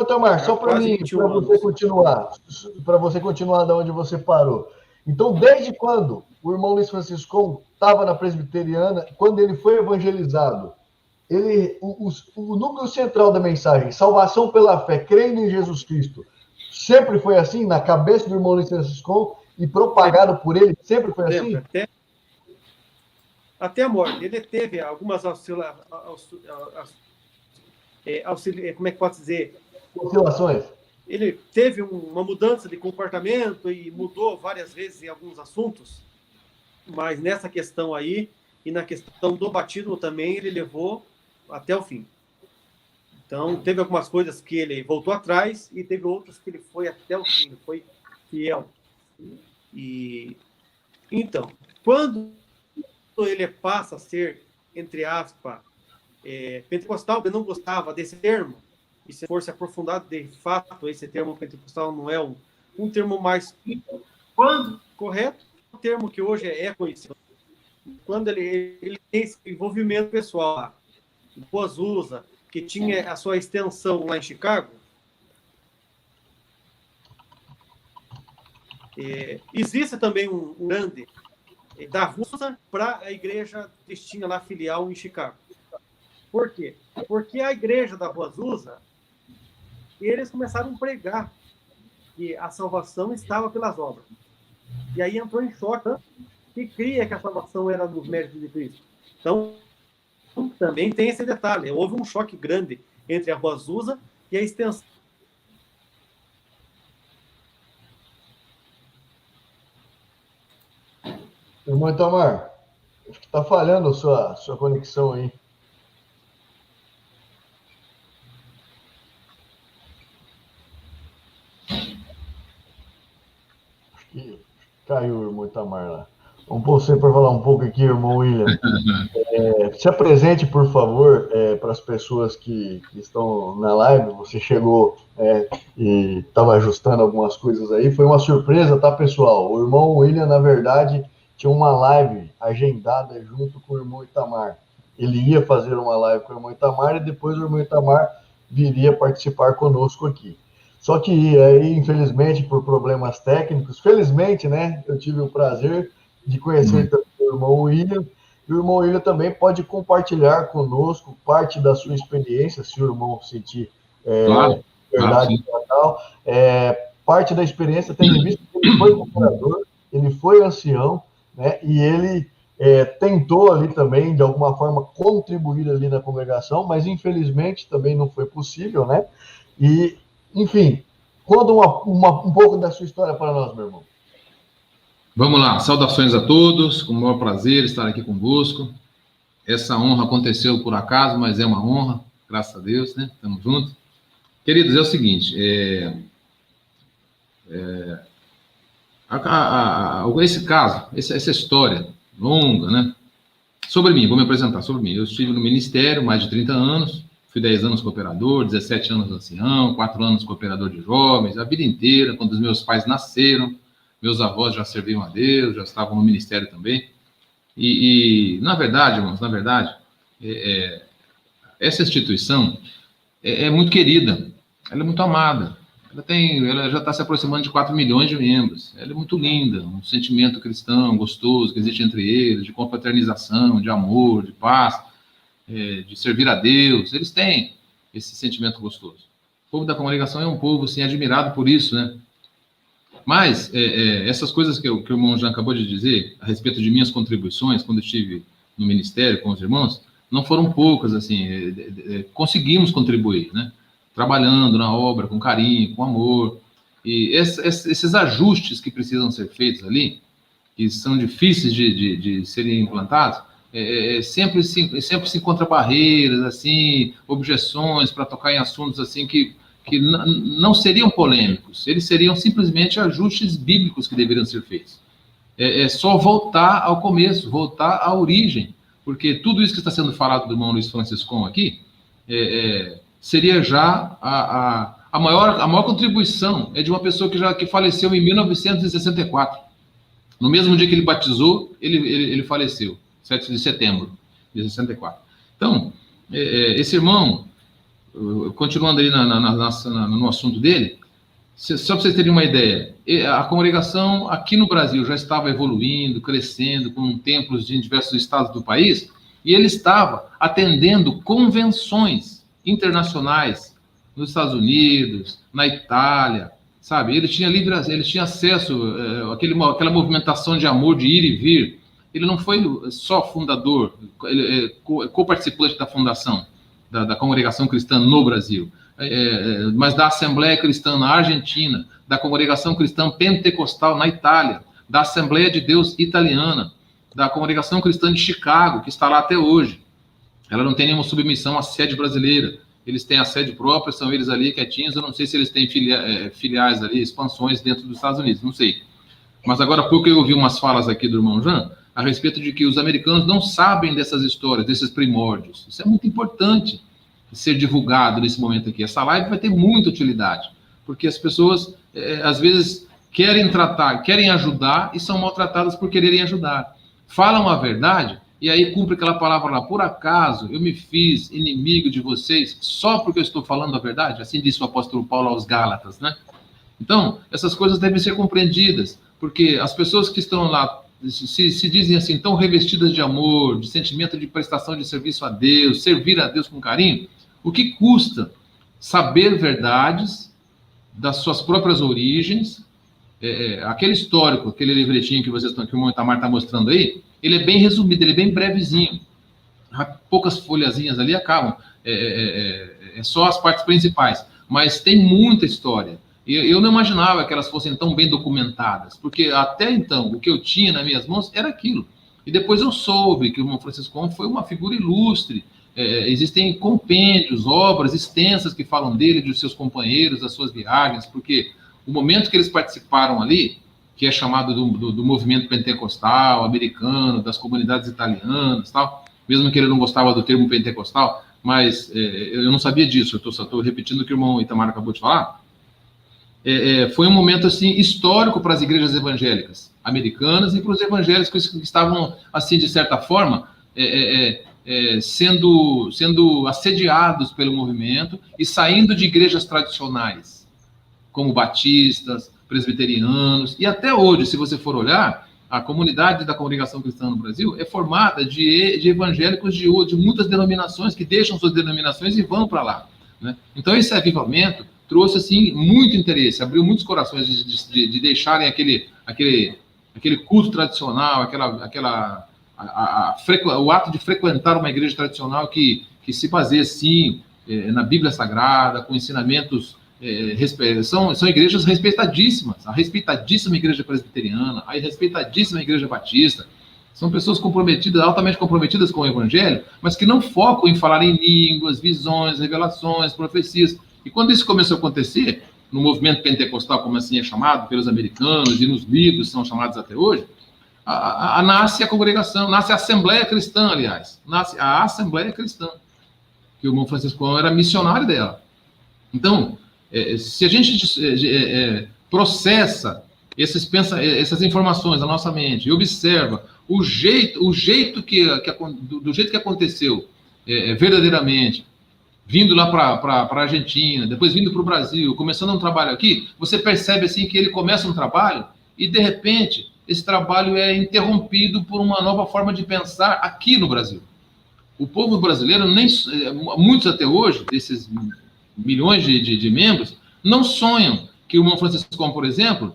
Itamar, só para você continuar da onde você parou. Então, desde quando o irmão Luiz Franciscão estava na presbiteriana, quando ele foi evangelizado, o núcleo central da mensagem, salvação pela fé, crendo em Jesus Cristo, sempre foi assim, na cabeça do irmão Luiz Franciscão, e propagado por ele, sempre foi assim? Até a morte. Ele teve algumas como é que pode dizer? Oscilações. Ele teve uma mudança de comportamento e mudou várias vezes em alguns assuntos, mas nessa questão aí, e na questão do batismo também, ele levou até o fim. Então, teve algumas coisas que ele voltou atrás e teve outras que ele foi até o fim, foi fiel. E então, quando ele passa a ser, entre aspas, pentecostal, ele não gostava desse termo, e se for se aprofundar de fato, esse termo pentecostal não é um termo mais correto, o termo que hoje é conhecido. Quando ele tem esse envolvimento pessoal lá, o Azusa, que tinha a sua extensão lá em Chicago, existe também um grande da Rússia para a igreja cristina lá filial em Chicago. Por quê? Porque a igreja da Rua Azusa, eles começaram a pregar que a salvação estava pelas obras. E aí entrou em choque, que cria que a salvação era dos méritos de Cristo. Então, também tem esse detalhe. Houve um choque grande entre a Rua Azusa e a extensão. Irmão Itamar, acho que está falhando a sua conexão aí. Acho que caiu o irmão Itamar lá. Vamos pôr você para falar um pouco aqui, irmão William. Se apresente, por favor, para as pessoas que estão na live. Você chegou e estava ajustando algumas coisas aí. Foi uma surpresa, tá, pessoal? O irmão William, na verdade, tinha uma live agendada junto com o irmão Itamar. Ele ia fazer uma live com o irmão Itamar e depois o irmão Itamar viria participar conosco aqui. Só que aí, infelizmente, por problemas técnicos, felizmente, né, eu tive o prazer de conhecer também o irmão William. E o irmão William também pode compartilhar conosco parte da sua experiência, se o irmão sentir verdade total. Parte da experiência, tendo em vista que ele foi cooperador, ele foi ancião, né, e ele tentou ali também, de alguma forma, contribuir ali na congregação, mas infelizmente também não foi possível, né? E, enfim, conta um pouco da sua história para nós, meu irmão. Vamos lá, saudações a todos, com o maior prazer estar aqui convosco. Essa honra aconteceu por acaso, mas é uma honra, graças a Deus, né? Estamos juntos. Queridos, é o seguinte, esse caso, essa história longa, né? Sobre mim, vou me apresentar sobre mim. Eu estive no ministério mais de 30 anos, fui 10 anos cooperador, 17 anos ancião, 4 anos cooperador de jovens, a vida inteira, quando os meus pais nasceram. Meus avós já serviam a Deus, já estavam no ministério também. E na verdade, irmãos, essa instituição é muito querida, ela é muito amada. Ela já está se aproximando de 4 milhões de membros. Ela é muito linda, um sentimento cristão gostoso que existe entre eles, de confraternização, de amor, de paz, de servir a Deus. Eles têm esse sentimento gostoso. O povo da congregação é um povo assim, admirado por isso, né? Mas essas coisas que o irmão já acabou de dizer, a respeito de minhas contribuições, quando eu estive no ministério com os irmãos, não foram poucas, assim, conseguimos contribuir, né? Trabalhando na obra com carinho, com amor, e esses ajustes que precisam ser feitos ali, que são difíceis de serem implantados, sempre se encontra barreiras, assim, objeções para tocar em assuntos assim que não seriam polêmicos, eles seriam simplesmente ajustes bíblicos que deveriam ser feitos. É só voltar ao começo, voltar à origem, porque tudo isso que está sendo falado do irmão Luiz Franciscão aqui, seria já a maior contribuição de uma pessoa que faleceu em 1964. No mesmo dia que ele batizou, ele faleceu, 7 de setembro de 64. Então, esse irmão, continuando aí no assunto dele, só para vocês terem uma ideia, a congregação aqui no Brasil já estava evoluindo, crescendo, com templos em diversos estados do país, e ele estava atendendo convenções internacionais nos Estados Unidos, na Itália, sabe? Ele tinha acesso àquela movimentação de amor, de ir e vir. Ele não foi só fundador, co-participante da fundação da congregação cristã no Brasil, mas da Assembleia Cristã na Argentina, da congregação cristã pentecostal na Itália, da Assembleia de Deus italiana, da congregação cristã de Chicago, que está lá até hoje. Ela não tem nenhuma submissão à sede brasileira. Eles têm a sede própria, são eles ali quietinhos. Eu não sei se eles têm filiais ali, expansões dentro dos Estados Unidos, não sei. Mas agora há pouco eu ouvi umas falas aqui do irmão Jean a respeito de que os americanos não sabem dessas histórias, desses primórdios. Isso é muito importante ser divulgado nesse momento aqui. Essa live vai ter muita utilidade, porque as pessoas, às vezes, querem ajudar e são maltratadas por quererem ajudar. Falam a verdade e aí cumpre aquela palavra lá, por acaso eu me fiz inimigo de vocês só porque eu estou falando a verdade? Assim disse o apóstolo Paulo aos Gálatas, né? Então, essas coisas devem ser compreendidas, porque as pessoas que estão lá se dizem assim, tão revestidas de amor, de sentimento de prestação de serviço a Deus, servir a Deus com carinho. O que custa saber verdades das suas próprias origens? Aquele histórico, aquele livretinho que o irmão Itamar está mostrando aí, ele é bem resumido, ele é bem brevezinho. Poucas folhazinhas ali acabam. Só as partes principais. Mas tem muita história. Eu não imaginava que elas fossem tão bem documentadas, porque até então o que eu tinha nas minhas mãos era aquilo. E depois eu soube que o irmão Francisco foi uma figura ilustre. Existem compêndios, obras extensas que falam dele, dos seus companheiros, das suas viagens, porque o momento que eles participaram ali, que é chamado do movimento pentecostal americano, das comunidades italianas, tal, mesmo que ele não gostava do termo pentecostal, mas eu não sabia disso, eu só estou repetindo o que o irmão Itamar acabou de falar. Foi um momento assim histórico para as igrejas evangélicas americanas e para os evangélicos que estavam, assim, de certa forma, sendo assediados pelo movimento e saindo de igrejas tradicionais, como batistas, presbiterianos, e até hoje, se você for olhar, a comunidade da congregação cristã no Brasil é formada de evangélicos de muitas denominações que deixam suas denominações e vão para lá, né? Então esse avivamento trouxe assim muito interesse, abriu muitos corações de deixarem aquele culto tradicional, o ato de frequentar uma igreja tradicional que se baseia assim na Bíblia Sagrada, com ensinamentos são igrejas respeitadíssimas, a respeitadíssima igreja presbiteriana, a respeitadíssima igreja batista. São pessoas comprometidas, altamente comprometidas com o evangelho, mas que não focam em falar em línguas, visões, revelações, profecias. E quando isso começou a acontecer, no movimento pentecostal, como assim é chamado pelos americanos, e nos livros são chamados até hoje, nasce a congregação, nasce a Assembleia Cristã, aliás, nasce a Assembleia Cristã, que o irmão Francisco era missionário dela. Então, se a gente processa essas informações na nossa mente e observa do jeito que aconteceu verdadeiramente, vindo lá para a Argentina, depois vindo para o Brasil, começando um trabalho aqui, você percebe assim que ele começa um trabalho e, de repente, esse trabalho é interrompido por uma nova forma de pensar aqui no Brasil. O povo brasileiro, muitos até hoje, desses milhões de membros, não sonham que o irmão Francisco, por exemplo,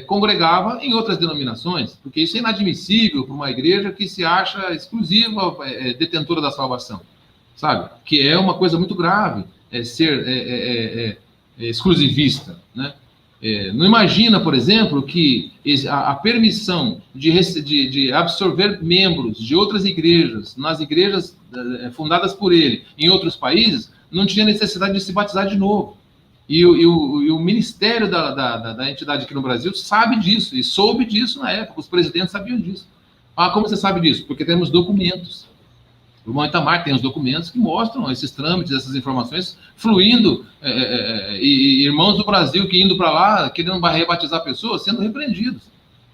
congregava em outras denominações, porque isso é inadmissível para uma igreja que se acha exclusiva, detentora da salvação, sabe? Que é uma coisa muito grave, ser exclusivista, né? Não imagina, por exemplo, que a permissão de absorver membros de outras igrejas, nas igrejas fundadas por ele, em outros países, não tinha necessidade de se batizar de novo. E o ministério da entidade aqui no Brasil sabe disso, e soube disso na época, os presidentes sabiam disso. Como você sabe disso? Porque temos documentos. O irmão Itamar tem os documentos que mostram esses trâmites, essas informações fluindo, e irmãos do Brasil que indo para lá, querendo rebatizar pessoas, sendo repreendidos.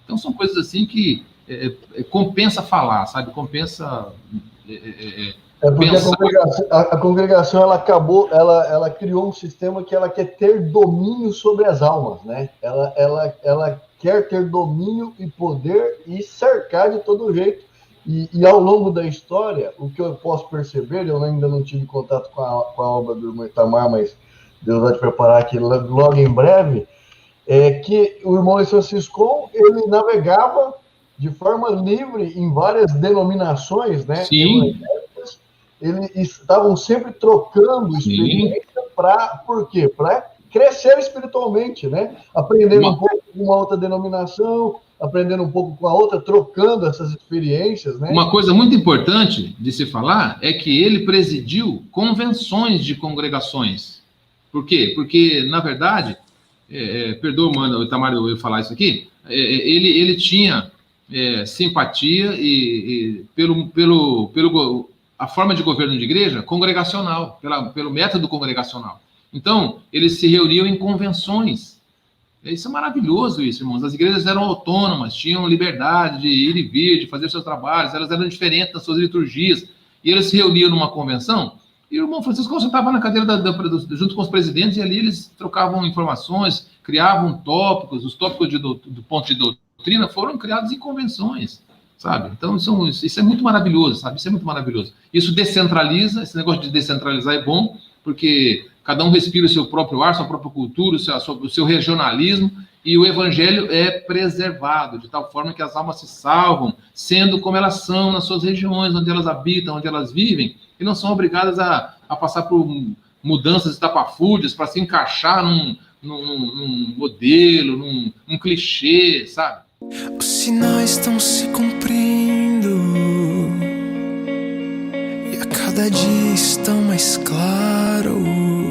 Então são coisas assim que compensa falar, sabe? Compensa É porque pensar. a congregação ela acabou, ela criou um sistema que ela quer ter domínio sobre as almas, né? Ela quer ter domínio e poder e cercar de todo jeito. E ao longo da história, o que eu posso perceber, eu ainda não tive contato com a obra do irmão Itamar, mas Deus vai te preparar aqui logo em breve, é que o irmão Franciscon, ele navegava de forma livre em várias denominações, né? Sim, Eles estavam sempre trocando experiência por quê? Para crescer espiritualmente, né? Aprendendo um pouco com uma outra denominação, aprendendo um pouco com a outra, trocando essas experiências, né? Uma coisa muito importante de se falar é que ele presidiu convenções de congregações. Por quê? Porque, na verdade, perdoa, mano, Itamar, eu falar isso aqui, ele tinha simpatia pelo a forma de governo de igreja congregacional, pelo método congregacional. Então, eles se reuniam em convenções. Isso é maravilhoso, isso, irmãos. As igrejas eram autônomas, tinham liberdade de ir e vir, de fazer seus trabalhos, elas eram diferentes nas suas liturgias. E eles se reuniam numa convenção, e o irmão Francisco sentava na cadeira junto com os presidentes, e ali eles trocavam informações, criavam tópicos, os tópicos do ponto de doutrina foram criados em convenções, sabe? Então, isso é muito maravilhoso, sabe? Isso é muito maravilhoso. Isso descentraliza, esse negócio de descentralizar é bom, porque cada um respira o seu próprio ar, sua própria cultura, o seu regionalismo, e o evangelho é preservado, de tal forma que as almas se salvam, sendo como elas são nas suas regiões, onde elas habitam, onde elas vivem, e não são obrigadas a passar por mudanças estapafúrdias para se encaixar num modelo, num clichê, sabe? Os sinais estão se cumprindo e a cada dia estão mais claros.